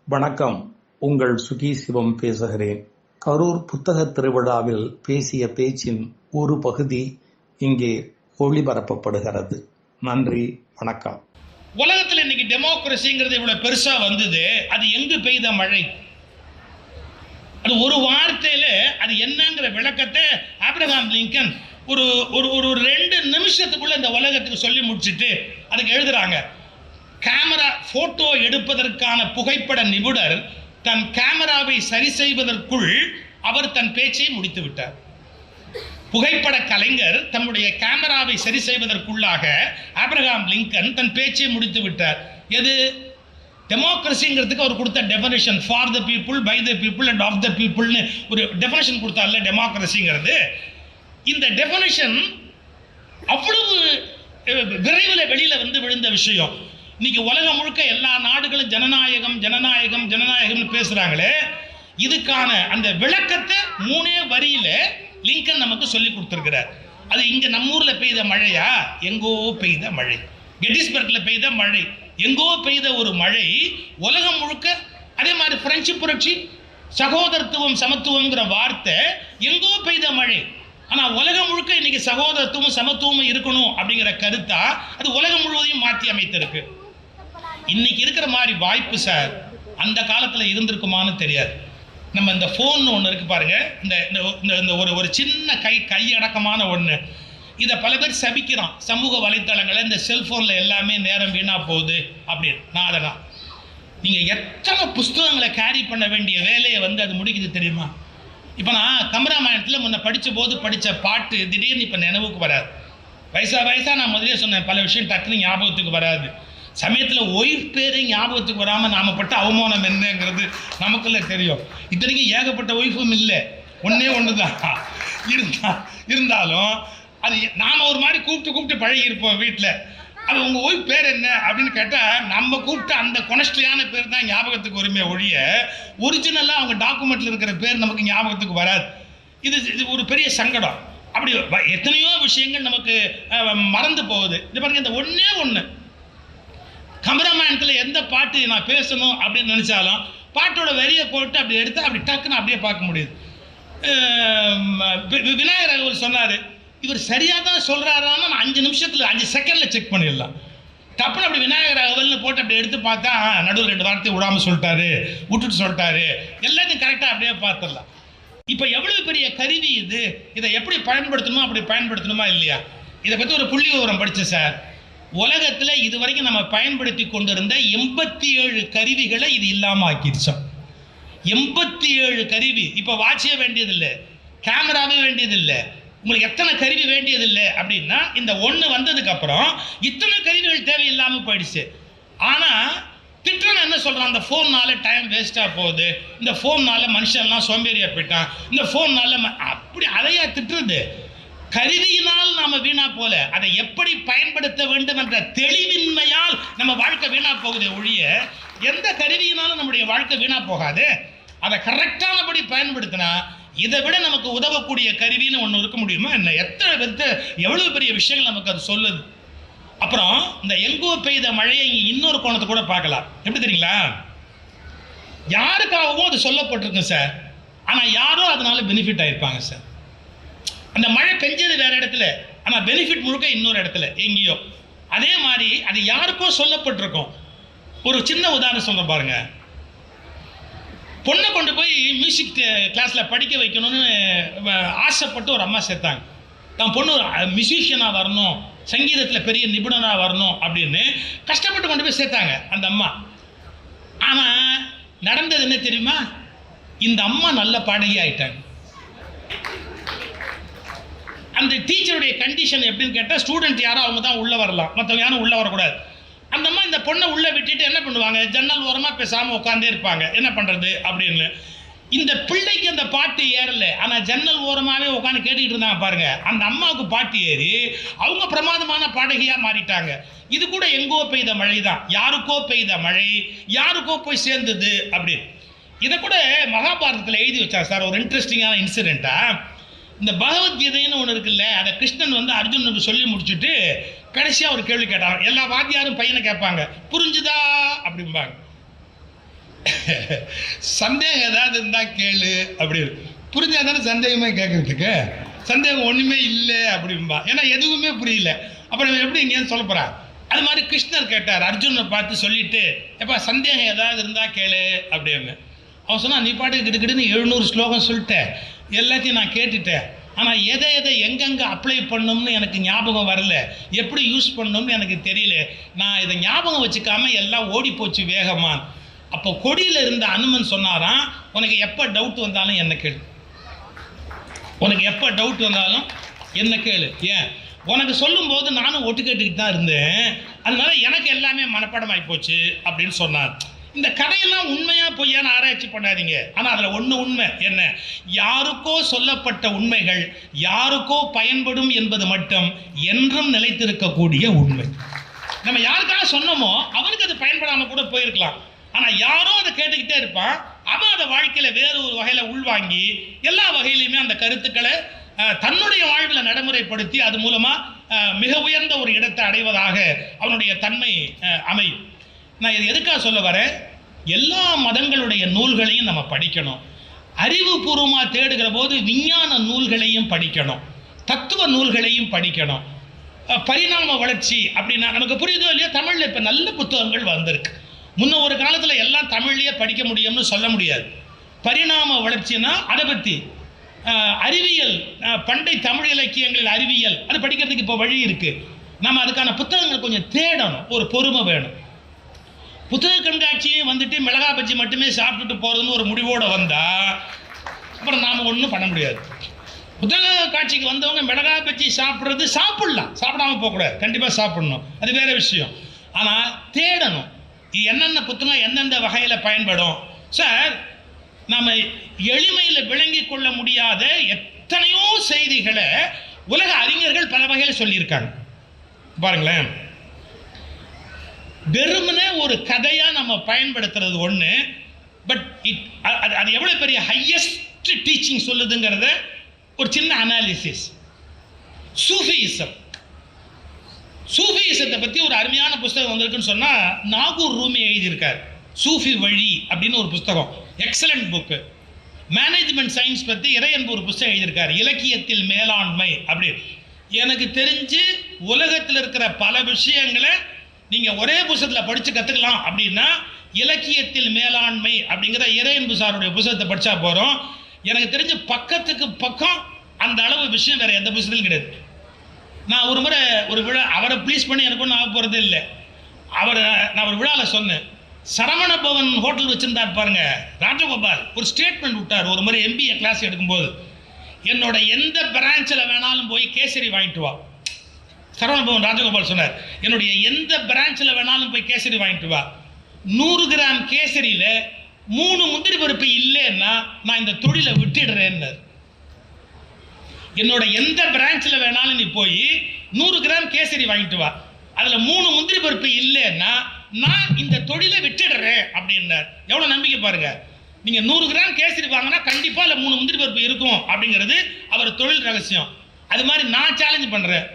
வணக்கம். உங்கள் சுகி சிவம் பேசுகிறேன். கரூர் புத்தக திருவிழாவில் பேசிய பேச்சின் ஒரு பகுதி இங்கே ஒளிபரப்பப்படுகிறது. நன்றி, வணக்கம். உலகத்தில் இன்னைக்கு டெமோக்ரஸிங்கிறது இவ்வளவு பெருசா வந்தது. அது எங்கு பெய்த மழை? அது ஒரு வார்த்தையில அது என்னங்கிற விளக்கத்தை ஆப்ரஹாம் லிங்கன் ஒரு ஒரு ஒரு 2 நிமிஷத்துக்குள்ள இந்த உலகத்துக்கு சொல்லி முடிச்சுட்டு அதுக்கு எழுதுறாங்க. கேமரா போட்டோ எடுப்பதற்கான புகைப்பட நிபுணர் தன் கேமராவை சரி செய்வதற்குள் அவர் தன் பேச்சை முடித்து விட்டார். புகைப்பட கலைஞர் தன்னுடைய கேமராவை சரி செய்வதற்குள்ளாக ஆப்ரஹாம் லிங்கன் தன் பேச்சை முடித்து விட்டார். எது டெமோக்ரஸிங்கிறதுக்கு அவர் கொடுத்த definition, for the people, by the people and of the பீப்புள்னு ஒரு டெஃபினேஷன் கொடுத்தார்ல டெமோக்ரஸிங்கிறது. இந்த டெஃபினேஷன் அவ்வளவு விரைவில் வெளியில விழுந்த விஷயம். இன்னைக்கு உலகம் முழுக்க எல்லா நாடுகளும் ஜனநாயகம் ஜனநாயகம் ஜனநாயகம்னு பேசுறாங்களே, இதுக்கான அந்த விளக்கத்தை 3 வரியில லிங்கன் நமக்கு சொல்லி கொடுத்திருக்கிறார். அது இங்க நம்ம ஊர்ல பெய்த மழையா? எங்கோ பெய்த மழை. கெட்டிஸ்பர்க்ல பெய்த மழை, எங்கோ பெய்த ஒரு மழை உலகம் முழுக்க. அதே மாதிரி பிரெஞ்சு புரட்சி, சகோதரத்துவம் சமத்துவம்ங்கிற வார்த்தை எங்கோ பெய்த மழை. ஆனா உலகம் முழுக்க இன்னைக்கு சகோதரத்துவம் சமத்துவமும் இருக்கணும் அப்படிங்கிற கருத்தா அது உலகம் முழுவதையும் மாற்றி அமைத்திருக்கு. இன்னைக்கு இருக்கிற மாதிரி வாய்ப்பு சார் அந்த காலத்துல இருந்திருக்குமான்னு தெரியாது. நம்ம இந்த போன் ஒண்ணு இருக்கு பாருங்க, இந்த ஒரு சின்ன கையடக்கமான ஒண்ணு. இதை பல பேர் சபிக்கிறான் சமூக வலைத்தளங்களை, இந்த செல்போன்ல எல்லாமே நேரம் வீணா போகுது அப்படின்னு. நான் அதெல்லாம் நீங்க எத்தனை புஸ்தகங்களை கேரி பண்ண வேண்டிய வேலையை அது முடிக்குது தெரியுமா? இப்ப நான் கமராமாயணத்துல முன்ன படிச்ச பாட்டு திடீர்னு இப்ப நினைவுக்கு வராது. வயசா நான் முதலே சொன்னேன், பல விஷயம் டக்குனு ஞாபகத்துக்கு வராது. சமயத்துல ஒய்ஃப் பேரே ஞாபகத்துக்கு வராம நாம பட்ட அவமானம் என்னங்கிறது நமக்குள்ள தெரியும். இத்தனைக்கும் ஏகப்பட்ட ஒய்ஃபும் இல்லை, ஒண்ணுதான் இருந்தாலும் அது நாம ஒரு மாதிரி கூப்பிட்டு பழகி இருப்போம் வீட்டுல. அது உங்க ஒய்ஃப் பேர் என்ன அப்படின்னு கேட்டா நம்ம கூப்பிட்டு அந்த கொனஸ்ட்ரியான பேர் தான் ஞாபகத்துக்கு வருமே ஒழிய ஒரிஜினலா அவங்க டாக்குமெண்ட்ல இருக்கிற பேர் நமக்கு ஞாபகத்துக்கு வராது. இது ஒரு பெரிய சங்கடம். அப்படி எத்தனையோ விஷயங்கள் நமக்கு மறந்து போகுது. இது பாருங்க, இந்த ஒண்ணு கமராமேனத்துல எந்த பாட்டு நான் பேசணும் அப்படின்னு நினைச்சாலும் பாட்டோட வரியை போட்டு அப்படி எடுத்து அப்படி டக்குன்னு அப்படியே பார்க்க முடியுது. விநாயகர் ராகவல் சொன்னாரு, இவர் சரியா தான் சொல்றாரான்னு 5 நிமிஷத்துல 5 செகண்ட்ல செக் பண்ணிடலாம். டப்புன்னு அப்படி விநாயகர் ராகவல்னு போட்டு அப்படி எடுத்து பார்த்தா நடுவில் 2 வார்த்தை விடாம சொல்லிட்டாரு, விட்டுட்டு சொல்லிட்டாரு, எல்லாத்தையும் கரெக்டா அப்படியே பார்த்துடலாம். இப்ப எவ்வளவு பெரிய கருவி இது! இதை எப்படி பயன்படுத்தணுமோ அப்படி பயன்படுத்தணுமா இல்லையா? இதை பத்தி ஒரு புள்ளி விவரம் படிச்சேன் சார். உலகத்துல இதுவரைக்கும் நம்ம பயன்படுத்தி கொண்டிருந்த 87 கருவிகளை இது இல்லாம ஆக்கிடுச்சோம். 87 கருவி. இப்ப வாட்சே வேண்டியதில்லை, கேமராவே வேண்டியதில்லை, உங்களுக்கு எத்தனை கருவி வேண்டியதில்லை அப்படின்னா இந்த ஒண்ணு வந்ததுக்கு அப்புறம் இத்தனை கருவிகள் தேவையில்லாம போயிடுச்சு. ஆனா திட்டம் என்ன சொல்றான், அந்த போன்னால டைம் வேஸ்டா போகுது, இந்த போன்னால மனுஷன்லாம் சோம்பேறியா போயிட்டான், இந்த போன்னால அப்படி அதையா திட்டுறது? கருவியினால் நாம வீணா போல, அதை எப்படி பயன்படுத்த வேண்டும் என்ற தெளிவின்மையால் நம்ம வாழ்க்கை வீணா போகுதே ஒழிய எந்த கருவியினாலும் நம்முடைய வாழ்க்கை வீணா போகாது. அதை கரெக்டானபடி பயன்படுத்தினா இதை விட நமக்கு உதவக்கூடிய கருவின்னு ஒண்ணு இருக்க முடியுமா என்ன? எவ்வளவு பெரிய விஷயங்கள் நமக்கு அது சொல்லுது. அப்புறம் இந்த எங்கோ பெய்த மழையை இன்னொரு கோணத்தை கூட பார்க்கலாம். எப்படி தெரியுங்களா? யாருக்காகவும் அது சொல்லப்பட்டிருக்கு சார், ஆனா யாரோ அதனால பெனிஃபிட் ஆயிருப்பாங்க சார். அந்த மழை பெஞ்சது வேற இடத்துல, ஆனா பெனிஃபிட் முழுக்க இன்னொரு இடத்துல எங்கேயோ. அதே மாதிரி அது யாருக்கோ சொல்லப்பட்டிருக்கும். ஒரு சின்ன உதாரணம் சொல்ற பாருங்க. பொண்ணை கொண்டு போய் மியூசிக் கிளாஸ்ல படிக்க வைக்கணும்னு ஆசைப்பட்டு ஒரு அம்மா சேர்த்தாங்க. தான் பொண்ணு மியூசிஷியனா வரணும், சங்கீதத்துல பெரிய நிபுணனா வரணும் அப்படின்னு கஷ்டப்பட்டு கொண்டு போய் சேர்த்தாங்க அந்த அம்மா. ஆனா நடந்தது என்ன தெரியுமா? இந்த அம்மா நல்ல பாடகி ஆயிட்டாங்க. அந்த டீச்சருடைய கண்டிஷன் எப்படின்னு கேட்டா, ஸ்டூடெண்ட் யாரோ அவங்க தான் உள்ள வரலாம், மற்றவங்க யாரும் உள்ள வரக்கூடாது. அந்த அம்மா இந்த பொண்ணை உள்ள விட்டுட்டு என்ன பண்ணுவாங்க, ஜன்னல் ஓரமா பேசாம உட்காந்தே இருப்பாங்க. என்ன பண்றது அப்படின்னு. இந்த பிள்ளைக்கு அந்த பாட்டு ஏறல, ஆனா ஜன்னல் ஓரமாவே உட்காந்து கேட்டுக்கிட்டு இருந்தாங்க பாருங்க. அந்த அம்மாவுக்கு பாட்டு ஏறி அவங்க பிரமாதமான பாடகியா மாறிட்டாங்க. இது கூட எங்கோ பெய்த மழை தான். யாருக்கோ பெய்த மழை யாருக்கோ போய் சேர்ந்தது அப்படின்னு. இதை கூட மகாபாரதத்தில் எழுதி வச்சாங்க சார். ஒரு இன்ட்ரெஸ்டிங்கான இன்சிடென்ட்டா, இந்த பகவத்கீதைன்னு ஒன்று இருக்குல்ல, அதை கிருஷ்ணன் அர்ஜுனுக்கு சொல்லி முடிச்சுட்டு கடைசியாக ஒரு கேள்வி கேட்டாங்க. எல்லா வாத்தியாரும் பையனை கேட்பாங்க, புரிஞ்சுதா அப்படிம்பாங்க. சந்தேகம் ஏதாவது இருந்தா கேளு அப்படின்னு. புரிஞ்சாதானே சந்தேகமே கேட்கறதுக்கு. சந்தேகம் ஒண்ணுமே இல்லை அப்படின்பா, ஏன்னா எதுவுமே புரியல. அப்புறம் எப்படி இங்கேன்னு சொல்ல போறான். அது மாதிரி கிருஷ்ணர் கேட்டார், அர்ஜுனை பார்த்து சொல்லிட்டு, எப்பா சந்தேகம் ஏதாவது இருந்தா கேளு அப்படின்னு. அவன் சொன்னா, நீ பாட்டுக்கு கிடுக்கிடுன்னு 700 ஸ்லோகம் சொல்லிட்டேன், எல்லாத்தையும் நான் கேட்டுட்டேன், ஆனால் எதை எதை எங்கெங்கே அப்ளை பண்ணணும்னு எனக்கு ஞாபகம் வரல, எப்படி யூஸ் பண்ணணும்னு எனக்கு தெரியல, நான் இதை ஞாபகம் வச்சுக்காம எல்லாம் ஓடி போச்சு வேகமா. அப்போ கொடியில் இருந்த அனுமன் சொன்னாராம், உனக்கு எப்போ டவுட் வந்தாலும் என்ன கேளு, உனக்கு எப்போ டவுட் வந்தாலும் என்ன கேளு. ஏன், உனக்கு சொல்லும்போது நானும் ஒட்டு கேட்டுக்கிட்டு தான் இருந்தேன், அதனால எனக்கு எல்லாமே மனப்பாடம் ஆகி போச்சு அப்படின்னு சொன்னார். இந்த கதையெல்லாம் உண்மையா பொய்யான ஆராய்ச்சி பண்ணாதீங்க. ஆனால் அதில் ஒன்று உண்மை என்ன, யாருக்கோ சொல்லப்பட்ட உண்மைகள் யாருக்கோ பயன்படும் என்பது மட்டும் என்றும் நிலைத்திருக்கக்கூடிய உண்மை. நம்ம யாருக்காக சொன்னோமோ அவனுக்கு அது பயன்படாமல் கூட போயிருக்கலாம், ஆனால் யாரோ அதை கேட்டுக்கிட்டே இருப்பான், அவன் அதை வாழ்க்கையில் வேறு ஒரு வகையில் உள்வாங்கி எல்லா வகையிலையுமே அந்த கருத்துக்களை தன்னுடைய வாழ்வில் நடைமுறைப்படுத்தி அது மூலமாக மிக உயர்ந்த ஒரு இடத்தை அடைவதாக அவனுடைய தன்மை அமையும். நான் இது எதுக்காக சொல்ல வரேன், எல்லா மதங்களுடைய நூல்களையும் நம்ம படிக்கணும். அறிவுபூர்வமாக தேடுகிற போது விஞ்ஞான நூல்களையும் படிக்கணும், தத்துவ நூல்களையும் படிக்கணும். பரிணாம வளர்ச்சி அப்படின்னா நமக்கு புரியுதோ இல்லையா, தமிழில் இப்போ நல்ல புத்தகங்கள் வந்திருக்கு. முன்ன ஒரு காலத்தில் எல்லாம் தமிழ்லேயே படிக்க முடியும்னு சொல்ல முடியாது. பரிணாம வளர்ச்சின்னா அதை பற்றி அறிவியல், பண்டை தமிழ் இலக்கியங்களில் அறிவியல், அது படிக்கிறதுக்கு இப்போ வழி இருக்குது. நம்ம அதுக்கான புத்தகங்கள் கொஞ்சம் தேடணும், ஒரு பொறுமை வேணும். புத்தக கண்காட்சியும் வந்துட்டு மிளகா பஜ்ஜி மட்டுமே சாப்பிட்டுட்டு போகிறதுன்னு ஒரு முடிவோடு வந்தால் அப்புறம் நாம் ஒன்றும் பண்ண முடியாது. புத்தக காட்சிக்கு வந்தவங்க மிளகா பஜ்ஜி சாப்பிட்றது சாப்பிட்லாம், சாப்பிடாமல் போகக்கூடாது, கண்டிப்பாக சாப்பிடணும், அது வேறு விஷயம். ஆனால் தேடணும், என்னென்ன புத்தகம் எந்தெந்த வகையில் பயன்படும். சார், நாம் எளிமையில் விளங்கி கொள்ள முடியாத எத்தனையோ செய்திகளை உலக அறிஞர்கள் பல வகையில் சொல்லியிருக்காங்க. பாருங்களேன், வெறுமனே ஒரு கதையாக நம்ம பயன்படுத்துறது ஒன்று, பட் அது எவ்வளோ பெரிய ஹையஸ்ட் டீச்சிங் சொல்லுதுங்கிறத ஒரு சின்ன அனாலிசிஸ். சூஃபிசத்தை பற்றி ஒரு அருமையான புஸ்தகம் வந்திருக்குன்னு சொன்னால் நாகூர் ரூமி எழுதியிருக்கார். சூஃபி வழி அப்படின்னு ஒரு புஸ்தகம், எக்ஸலண்ட் புக்கு. மேனேஜ்மெண்ட் சயின்ஸ் பற்றி இறையன்பு ஒரு புஸ்தகம் எழுதியிருக்கார், இலக்கியத்தில் மேலாண்மை அப்படி. எனக்கு தெரிஞ்சு உலகத்தில் இருக்கிற பல விஷயங்களை நீங்கள் ஒரே புஸ்தகத்தில் படித்து கற்றுக்கலாம் அப்படின்னா இலக்கியத்தில் மேலாண்மை அப்படிங்கிற இறையன்பு சாருடைய புஸ்தகத்தை படித்தா போகிறோம். எனக்கு தெரிஞ்ச பக்கத்துக்கு பக்கம் அந்த அளவு விஷயம் வேறு எந்த புஸ்தகத்திலும் கிடையாது. நான் ஒரு முறை ஒரு விழா, அவரை ப்ளீஸ் பண்ணி எனக்கு ஒன்றும் ஆக போகிறதே இல்லை, நான் ஒரு விழாவில் சொன்னேன், சரவண பவன் ஹோட்டல் வச்சுருந்தார் பாருங்க ராஜகோபால், ஒரு ஸ்டேட்மெண்ட் விட்டார் ஒரு முறை MBA கிளாஸ் எடுக்கும்போது, என்னோட எந்த பிரான்ச்சில் வேணாலும் போய் கேசரி வாங்கிட்டு வா. சரவண பவன் ராஜகோபால் சொன்னார், என்னுடைய எந்த பிரான்ச்சில் வேணாலும் போய் கேசரி வாங்கிட்டு வா, 100 கிராம் கேசரியில் 3 முந்திரி பருப்பு இல்லைன்னா நான் இந்த தொழிலை விட்டுடுறேன்னு. என்னோட எந்த பிரான்ச்சில் வேணாலும் நீ போய் 100 கிராம் கேசரி வாங்கிட்டு வா, அதில் 3 முந்திரி பருப்பு இல்லைன்னா நான் இந்த தொழிலை விட்டுடுறேன் அப்படின்னார். எவ்வளோ நம்பிக்கை பாருங்க. நீங்கள் 100 கிராம் கேசரி வாங்கினா கண்டிப்பாக இல்லை 3 முந்திரி பருப்பு இருக்கும் அப்படிங்கிறது அவர் தொழில் ரகசியம். அது மாதிரி நான் சேலஞ்ச் பண்ணுறேன்,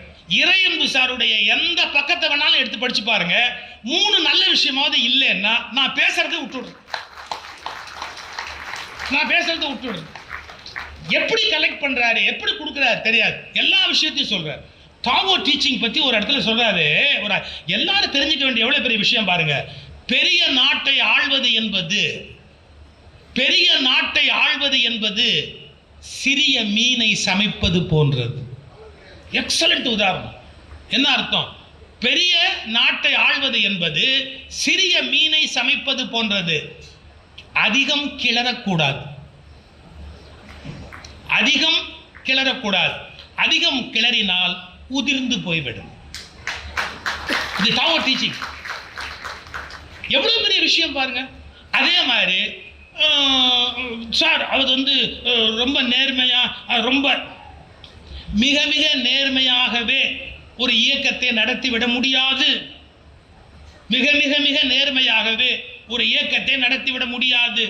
இறையன்பு சாருடைய எந்த பக்கத்தை வேணாலும் எடுத்து படிச்சு பாருங்க, 3 நல்ல விஷயமாவது இல்லைன்னா நான் பேசுறதை விட்டுடுறேன். எப்படி கலெக்ட் பண்றாரு, எப்படி கொடுக்குறாரு தெரியாது, எல்லா விஷயத்தையும் சொல்றாரு. டாவோ டீச்சிங் பற்றி ஒரு இடத்துல சொல்றாரு, ஒரு எல்லாரும் தெரிஞ்சுக்க வேண்டிய எவ்வளவு பெரிய விஷயம் பாருங்க. பெரிய நாட்டை ஆள்வது என்பது சிறிய மீனை சமைப்பது போன்றது. எக்ஸலண்ட் உதாரணம். என்ன அர்த்தம்? பெரிய நாட்டை ஆள்வது என்பது சிறிய மீனை சமைப்பது போன்றது. அதிகம் கிளறக்கூடாது, அதிகம் கிளறினால் உதிர்ந்து போய்விடும். இது டாவோ டீச்சிங். எவ்வளவு பெரிய விஷயம் பாருங்க. அதே மாதிரி சார் அவர் ரொம்ப நேர்மையா, ரொம்ப மிக மிக நேர்மையாகவே ஒரு இயக்கத்தை நடத்திவிட முடியாது. நேர்மையாகவே ஒரு இயக்கத்தை நடத்திவிட முடியாது.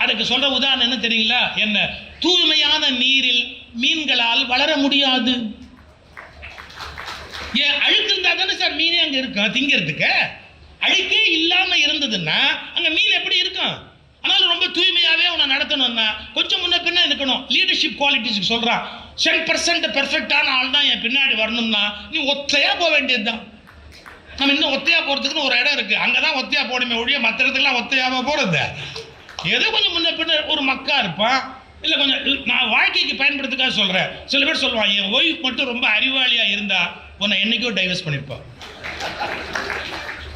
அதுக்கு சொல்ற உதாரணம் என்ன தெரியுங்களா? என்ன? தூய்மையான நீரில் மீன்களால் வளர முடியாது. ஏன்? அழுக்கு இருந்தா தானே சார் மீனே அங்க இருக்கும் திங்கிறதுக்கு. அழுக்கே இல்லாம இருந்ததுன்னா அங்க மீன் எப்படி இருக்கும்? ஆனாலும் ரொம்ப தூய்மையாவே உன்னை நடத்தணும்னா கொஞ்சம் முன்ன பின்ன இருக்கணும். லீடர்ஷிப் குவாலிட்டிஸ் சொல்றான். 10% பெர்ஃபெக்டான ஆள் தான் என் பின்னாடி வரணும்னா நீ ஒத்தையா போக வேண்டியதுதான். நம்ம இன்னும் ஒத்தையா போறதுக்குன்னு ஒரு இடம் இருக்கு, அங்கதான் ஒத்தையா போடுமே ஒழிய மற்ற இடத்துக்குலாம் ஒத்தையாவா போறது. ஏதோ கொஞ்சம் முன்ன பின்ன ஒரு மக்கா இருப்பான், இல்லை கொஞ்சம் நான் வாழ்க்கைக்கு பயன்படுத்துக்காக சொல்றேன். சில பேர் சொல்லுவான், என் ஒய்ஃப் மட்டும் ரொம்ப அறிவாளியா இருந்தா உன்னை என்னைக்கோ டைவர்ஸ் பண்ணிருப்பான்.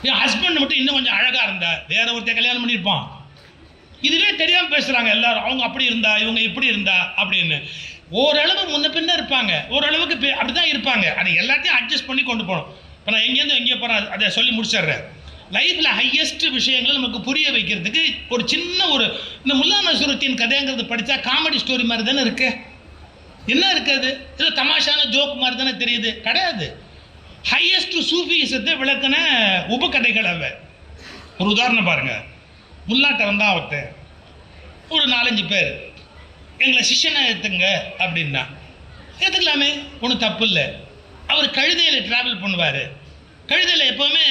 என் ஹஸ்பண்ட் மட்டும் இன்னும் கொஞ்சம் அழகா இருந்தா வேற ஒருத்தர் கல்யாணம் பண்ணியிருப்பான். இதுவே தெரியாம பேசுறாங்க எல்லாரும், அவங்க அப்படி இருந்தா இவங்க இப்படி இருந்தா அப்படின்னு. ஓரளவு முன்ன பின்ன இருப்பாங்க, ஓரளவுக்கு அப்படிதான் இருப்பாங்க. அதை எல்லாத்தையும் அட்ஜஸ்ட் பண்ணி கொண்டு போகணும். இப்போ நான் எங்கேருந்து எங்கேயோ போறேன் அதை சொல்லி முடிச்சிடுறேன். லைஃப்ல ஹையஸ்ட் விஷயங்களை நமக்கு புரிய வைக்கிறதுக்கு ஒரு சின்ன இந்த முல்லா நஸ்ருத்தீன் கதைங்கிறது படித்தா காமெடி ஸ்டோரி மாதிரி தானே இருக்கு. என்ன இருக்காது, ஏதோ தமாஷான ஜோக் மாதிரி தானே தெரியுது, கிடையாது. ஹையஸ்ட் சூஃபிசத்தை விளக்குன உபகதைகள் அவ. ஒரு உதாரணம் பாருங்க. முல்லாட்ட வந்தா ஒருத்தன் ஒரு 4-5 பேர் எங்களை சிஷ்யனை ஏற்றுங்க அப்படின்னா ஏற்றுக்கலாமே, ஒன்றும் தப்பு இல்லை. அவர் கழுதையில் ட்ராவல் பண்ணுவார். கழுதையில் எப்போவுமே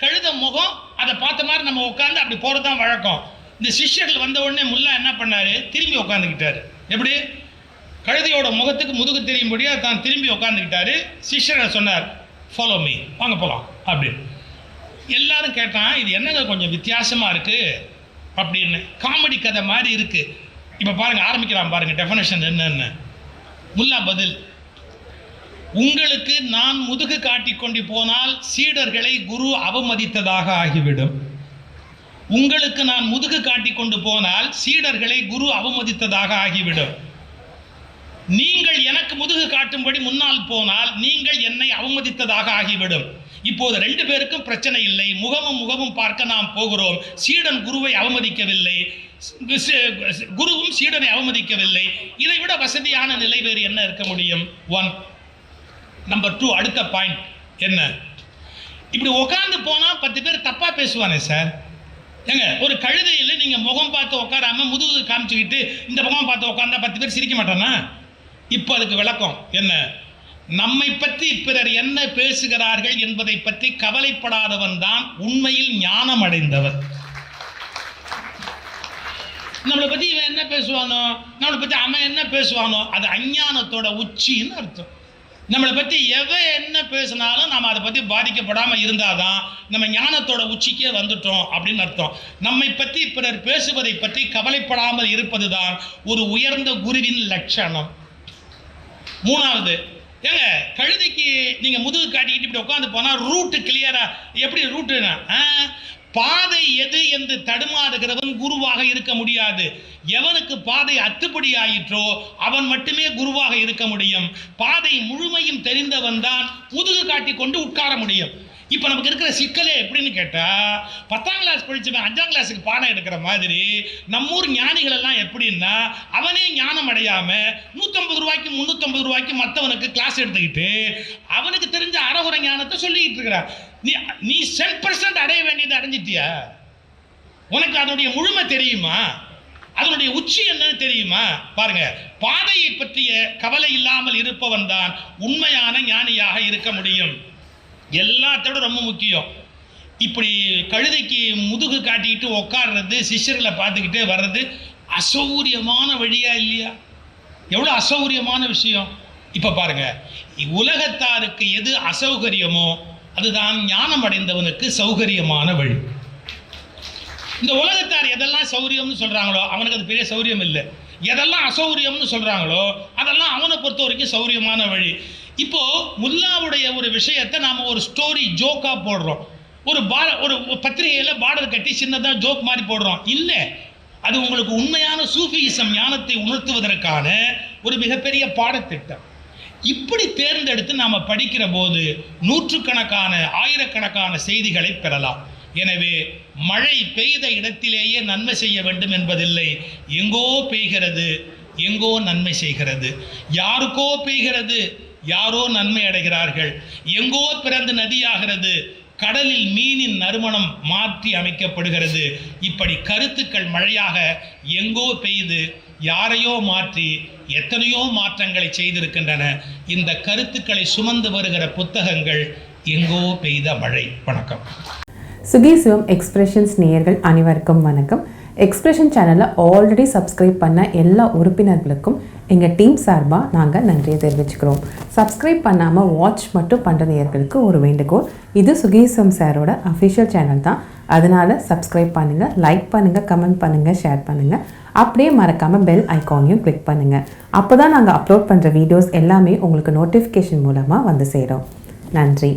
கழுத முகம் அதை பார்த்த மாதிரி நம்ம உட்காந்து அப்படி போகிறது தான் வழக்கம். இந்த சிஷ்யர்கள் வந்த உடனே முல்லா என்ன பண்ணார், திரும்பி உட்காந்துக்கிட்டாரு. எப்படி? கழுதையோட முகத்துக்கு முதுகு தெரியும்படியா தான் திரும்பி உட்காந்துக்கிட்டாரு. சிஷ்யர்கள் சொன்னார், ஃபாலோ மீ, வாங்க போகலாம் அப்படின்னு. எல்லாரும் கேட்டான், இது என்னங்க கொஞ்சம் வித்தியாசமா இருக்கு அப்படின்னு. காமெடி கதை மாதிரி இருக்கு. இப்போ பாருங்க, ஆரம்பிக்கிறான் பாருங்க டெஃபினேஷன் என்னன்னு. முல்லா பதில், உங்களுக்கு நான் முதுகு காட்டிக் கொண்டு போனால் சீடர்களை குரு அவமதித்ததாக ஆகிவிடும். உங்களுக்கு நான் முதுகு காட்டிக் கொண்டு போனால் சீடர்களை குரு அவமதித்ததாக ஆகிவிடும். நீங்கள் எனக்கு முதுகு காட்டும்படி முன்னால் போனால் நீங்கள் என்னை அவமதித்ததாக ஆகிவிடும். இப்போது 2 பேருக்கும் பிரச்சனை இல்லை, முகமும் பார்க்க நாம் போகிறோம். சீடன் குருவை அவமதிக்கவில்லை, குருவும் சீடனை அவமதிக்கவில்லை. இதை விட வசதியான நிலை வேறு என்ன இருக்க முடியும்? 1. நம்பர் 2, அடுத்த பாயிண்ட் என்ன, இப்படி உட்கார்ந்து போனா 10 பேர் தப்பா பேசுவானே சார். ஏங்க, ஒரு கழுதையில் நீங்க முகம் பார்த்து உட்காராம முதுகு காமிச்சுக்கிட்டு இந்த முகம் பார்த்து உட்கார்ந்தா 10 பேர் சிரிக்க மாட்டானா? இப்ப அதுக்கு விளக்கம் என்ன, நம்மை பற்றி பிறர் என்ன பேசுகிறார்கள் என்பதை பற்றி கவலைப்படாதவன் தான் உண்மையில் ஞானம் அடைந்தவர். நம்மளை பத்தி இவன் என்ன பேசுவானோ, நம்மளை பத்தி அவன் என்ன பேசுவானோ, அது அஞ்ஞானத்தோட உச்சின்னு அர்த்தம். நம்மளை பத்தி எவன் என்ன பேசினாலும் நம்ம அதை பத்தி பாதிக்கப்படாம இருந்தாதான் நம்ம ஞானத்தோட உச்சிக்கே வந்துட்டோம் அப்படின்னு அர்த்தம். நம்மை பற்றி பிறர் பேசுவதை பற்றி கவலைப்படாமல் இருப்பதுதான் ஒரு உயர்ந்த குருவின் லட்சணம். 3வது, ஏங்க கழுதைக்கு நீங்க முதுகு காட்டிக்கிட்டு இப்படி உட்காந்து போனா ரூட் கிளியரா, எப்படி ரூட்டுனா, பாதை எது என்று தடுமாறுகிறவன் குருவாக இருக்க முடியாது. எவனுக்கு பாதை அத்துப்படி ஆயிற்றோ அவன் மட்டுமே குருவாக இருக்க முடியும். பாதை முழுமையும் தெரிந்தவன் தான் முதுகு காட்டி கொண்டு உட்கார முடியும். இப்ப நமக்கு இருக்கிற சிக்கலே எப்படின்னு கேட்டா, 10ஆம் கிளாஸ் படிச்சவன் 5ஆம் கிளாஸுக்கு பாடம் எடுக்கிற மாதிரி நம்மூர் ஞானிகள் எல்லாம் எப்படின்னா, அவனே ஞானம் அடையாம 150 ரூபாய்க்கு 350 ரூபாய்க்கு மற்றவனுக்கு கிளாஸ் எடுத்துக்கிட்டு அவனுக்கு தெரிஞ்ச அறகுறை ஞானத்தை சொல்லிக்கிட்டு இருக்கிறான். நீ 10% அடைய வேண்டியதை அடைஞ்சிட்டியா? உனக்கு அதனுடைய முழுமை தெரியுமா? அதனுடைய உச்சி என்னன்னு தெரியுமா? பாருங்க, பாதையை பற்றிய கவலை இல்லாமல் இருப்பவன் தான் உண்மையான ஞானியாக இருக்க முடியும். எல்லாத்தோட ரொம்ப முக்கியம், இப்படி கழுதைக்கு முதுகு காட்டிக்கிட்டு உட்கார்றது, சிஷ்யர்களை பார்த்துக்கிட்டே வர்றது அசௌகரியமான வழியா இல்லையா? எவ்வளவு அசௌகரியமான விஷயம். இப்ப பாருங்க, உலகத்தாருக்கு எது அசௌகரியமோ அதுதான் ஞானம் அடைந்தவனுக்கு சௌகரியமான வழி. இந்த உலகத்தார் எதெல்லாம் சௌகரியம்னு சொல்றாங்களோ அவனுக்கு அது பெரிய சௌகரியம் இல்லை. எதெல்லாம் அசௌகரியம்னு சொல்றாங்களோ அதெல்லாம் அவனை பொறுத்த வரைக்கும் சௌகரியமான வழி. இப்போ முல்லாவுடைய ஒரு விஷயத்தை நாம ஒரு ஸ்டோரி ஜோக்கா போடுறோம், ஒரு பத்திரிகையில பார்டர் கட்டி சின்னதா ஜோக் மாதிரி போடுறோம். இல்ல, அது உங்களுக்கு உண்மையான சூஃபியிசம் ஞானத்தை உணர்த்துவதற்கான ஒரு மிகப்பெரிய பாடத்திட்டம். இப்படி தேர்ந்தெடுத்து நாம படிக்கிற போது நூற்றுக்கணக்கான ஆயிரக்கணக்கான செய்திகளை பெறலாம். எனவே மழை பெய்த இடத்திலேயே நன்மை செய்ய வேண்டும் என்பதில்லை. எங்கோ பெய்கிறது, எங்கோ நன்மை செய்கிறது. யாருக்கோ பெய்கிறது, யாரோ நன்மை அடைகிறார்கள். எங்கோ பிறந்து நதியாகிறது, கடலில் மீனின் நறுமணம் மாற்றி அமைக்கப்படுகிறது. இப்படி கருத்துக்கள் மழையாக எங்கோ பெய்து யாரையோ மாற்றி எத்தனையோ மாற்றங்களை செய்திருக்கின்றன. இந்த கருத்துக்களை சுமந்து வருகிற புத்தகங்கள் எங்கோ பெய்த மழை. வணக்கம். சுகி சிவம் எக்ஸ்பிரஷன்ஸ் நேயர்கள் அனைவருக்கும் வணக்கம். எக்ஸ்பிரஷன் சேனலை ஆல்ரெடி சப்ஸ்கிரைப் பண்ண எல்லா உறுப்பினர்களுக்கும் எங்கள் டீம் சார்பாக நாங்கள் நன்றியை தெரிவிச்சுக்கிறோம். சப்ஸ்கிரைப் பண்ணாமல் வாட்ச் மட்டும் பண்ணுற நேயர்களுக்கு ஒரு வேண்டுகோள், இது சுகி சிவம் சாரோட அஃபிஷியல் சேனல் தான். அதனால் சப்ஸ்கிரைப் பண்ணுங்கள், லைக் பண்ணுங்கள், கமெண்ட் பண்ணுங்கள், ஷேர் பண்ணுங்கள். அப்படியே மறக்காமல் பெல் ஐக்கானையும் கிளிக் பண்ணுங்கள். அப்போ தான் நாங்கள் அப்லோட் பண்ணுற வீடியோஸ் எல்லாமே உங்களுக்கு நோட்டிஃபிகேஷன் மூலமாக வந்து சேரும். நன்றி.